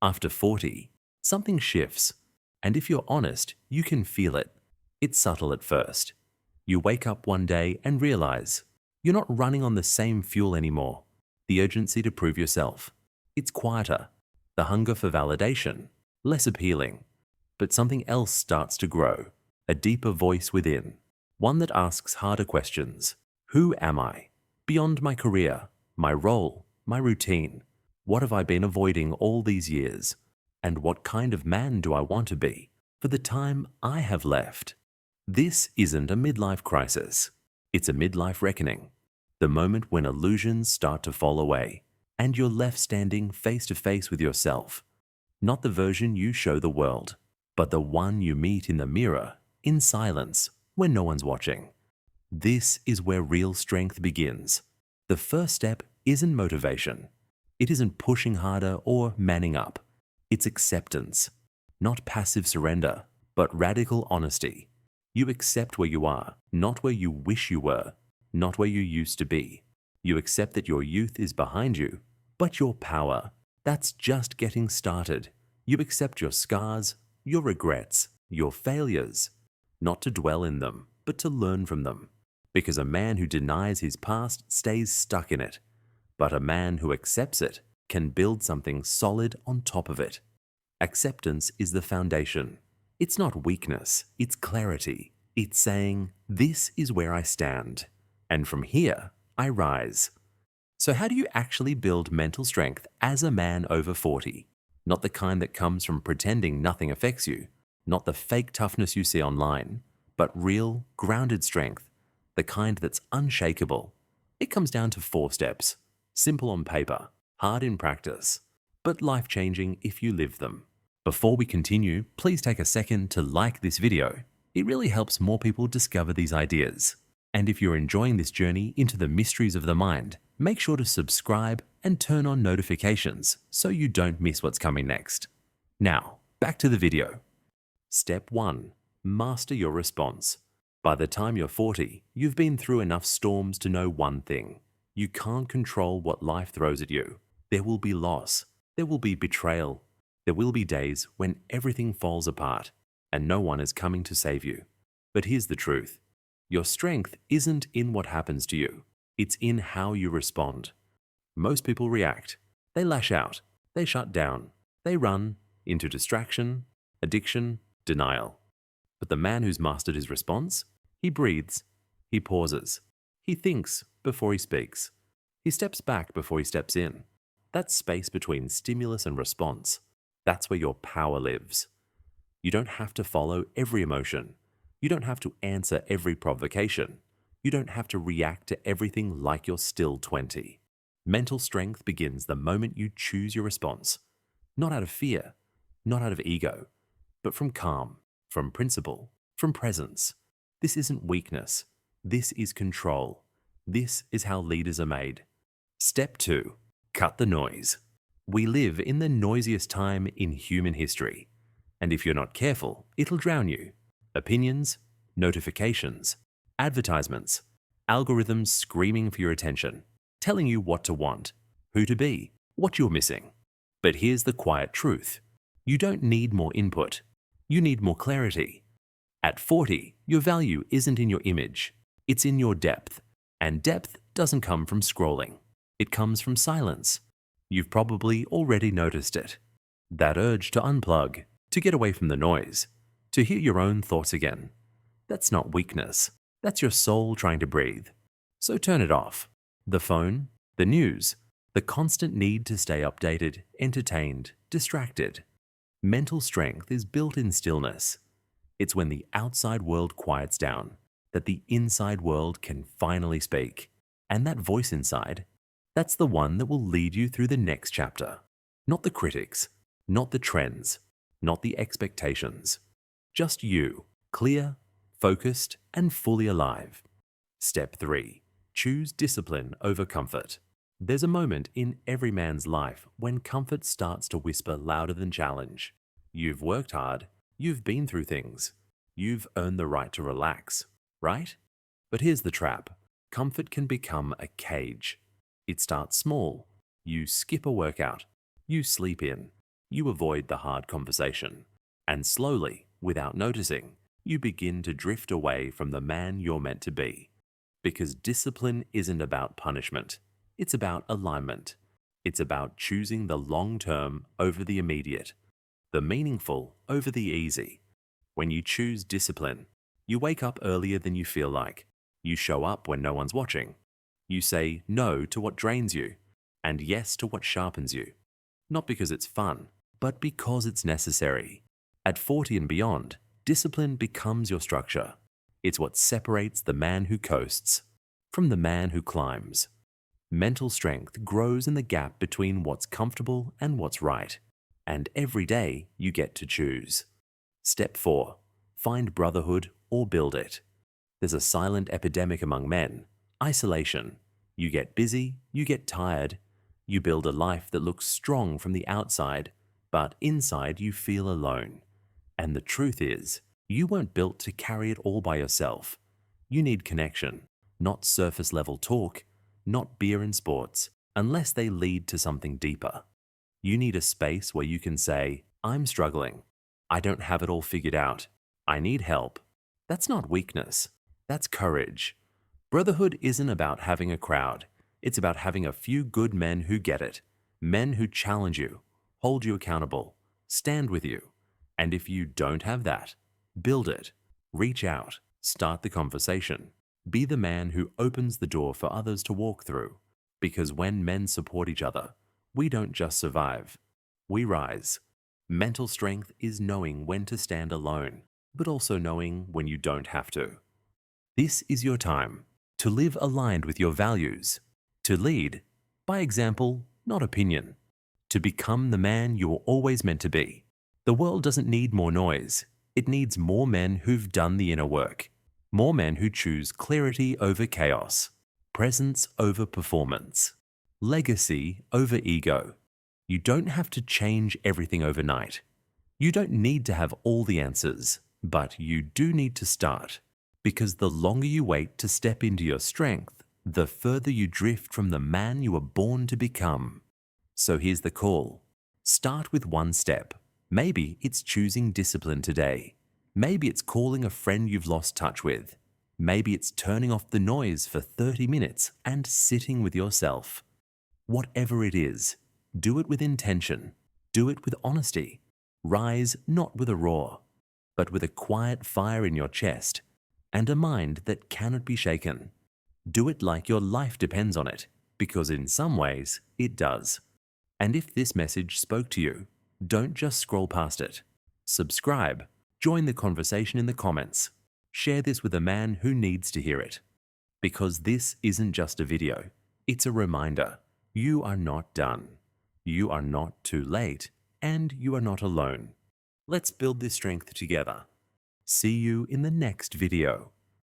After 40, something shifts. And if you're honest, you can feel it. It's subtle at first. You wake up one day and realize you're not running on the same fuel anymore. The urgency to prove yourself. It's quieter. The hunger for validation. Less appealing. But something else starts to grow. A deeper voice within. One that asks harder questions. Who am I? Beyond my career, my role, my routine. What have I been avoiding all these years? And what kind of man do I want to be for the time I have left? This isn't a midlife crisis. It's a midlife reckoning. The moment when illusions start to fall away and you're left standing face to face with yourself. Not the version you show the world, but the one you meet in the mirror, in silence, when no one's watching. This is where real strength begins. The first step isn't motivation. It isn't pushing harder or manning up. It's acceptance. Not passive surrender, but radical honesty. You accept where you are, not where you wish you were, not where you used to be. You accept that your youth is behind you, but your power, that's just getting started. You accept your scars, your regrets, your failures, not to dwell in them, but to learn from them. Because a man who denies his past stays stuck in it, but a man who accepts it can build something solid on top of it. Acceptance is the foundation. It's not weakness, it's clarity. It's saying, this is where I stand, and from here, I rise. So how do you actually build mental strength as a man over 40? Not the kind that comes from pretending nothing affects you, not the fake toughness you see online, but real, grounded strength, the kind that's unshakable. It comes down to 4 steps, simple on paper, hard in practice, but life-changing if you live them. Before we continue, please take a second to like this video. It really helps more people discover these ideas. And if you're enjoying this journey into the mysteries of the mind, make sure to subscribe and turn on notifications so you don't miss what's coming next. Now, back to the video. Step 1. Master your response. By the time you're 40, you've been through enough storms to know one thing. You can't control what life throws at you. There will be loss. There will be betrayal. There will be days when everything falls apart and no one is coming to save you. But here's the truth. Your strength isn't in what happens to you. It's in how you respond. Most people react. They lash out. They shut down. They run into distraction, addiction, denial. But the man who's mastered his response, he breathes, he pauses, he thinks before he speaks, he steps back before he steps in. That space between stimulus and response, that's where your power lives. You don't have to follow every emotion. You don't have to answer every provocation. You don't have to react to everything like you're still 20. Mental strength begins the moment you choose your response. Not out of fear, not out of ego, but from calm, from principle, from presence. This isn't weakness. This is control. This is how leaders are made. Step 2. Cut the noise. We live in the noisiest time in human history. And if you're not careful, it'll drown you. Opinions, notifications, advertisements, algorithms screaming for your attention, telling you what to want, who to be, what you're missing. But here's the quiet truth. You don't need more input. You need more clarity. At 40, your value isn't in your image. It's in your depth. And depth doesn't come from scrolling. It comes from silence. You've probably already noticed it. That urge to unplug, to get away from the noise, to hear your own thoughts again. That's not weakness. That's your soul trying to breathe. So turn it off. The phone, the news, the constant need to stay updated, entertained, distracted. Mental strength is built in stillness. It's when the outside world quiets down that the inside world can finally speak. And that voice inside, that's the one that will lead you through the next chapter. Not the critics, not the trends, not the expectations. Just you, clear, focused, and fully alive. Step 3. Choose discipline over comfort. There's a moment in every man's life when comfort starts to whisper louder than challenge. You've worked hard, you've been through things, you've earned the right to relax, right? But here's the trap. Comfort can become a cage. It starts small. You skip a workout. You sleep in. You avoid the hard conversation. And slowly, without noticing, you begin to drift away from the man you're meant to be. Because discipline isn't about punishment, it's about alignment. It's about choosing the long term over the immediate, the meaningful over the easy. When you choose discipline, you wake up earlier than you feel like. You show up when no one's watching. You say no to what drains you and yes to what sharpens you. Not because it's fun, but because it's necessary. At 40 and beyond, discipline becomes your structure. It's what separates the man who coasts from the man who climbs. Mental strength grows in the gap between what's comfortable and what's right. And every day you get to choose. Step 4. Find brotherhood or build it. There's a silent epidemic among men: isolation. You get busy, you get tired, you build a life that looks strong from the outside, but inside you feel alone. And the truth is, you weren't built to carry it all by yourself. You need connection, not surface level talk, not beer and sports, unless they lead to something deeper. You need a space where you can say, I'm struggling. I don't have it all figured out. I need help. That's not weakness. That's courage. Brotherhood isn't about having a crowd. It's about having a few good men who get it. Men who challenge you, hold you accountable, stand with you. And if you don't have that, build it. Reach out. Start the conversation. Be the man who opens the door for others to walk through. Because when men support each other, we don't just survive. We rise. Mental strength is knowing when to stand alone, but also knowing when you don't have to. This is your time to live aligned with your values, to lead by example, not opinion, to become the man you were always meant to be. The world doesn't need more noise. It needs more men who've done the inner work, more men who choose clarity over chaos, presence over performance, legacy over ego. You don't have to change everything overnight. You don't need to have all the answers, but you do need to start. Because the longer you wait to step into your strength, the further you drift from the man you were born to become. So here's the call. Start with one step. Maybe it's choosing discipline today. Maybe it's calling a friend you've lost touch with. Maybe it's turning off the noise for 30 minutes and sitting with yourself. Whatever it is, do it with intention. Do it with honesty. Rise not with a roar, but with a quiet fire in your chest and a mind that cannot be shaken. Do it like your life depends on it, because in some ways it does. And if this message spoke to you, don't just scroll past it. Subscribe, join the conversation in the comments, share this with a man who needs to hear it. Because this isn't just a video, it's a reminder. You are not done. You are not too late, and you are not alone. Let's build this strength together. See you in the next video.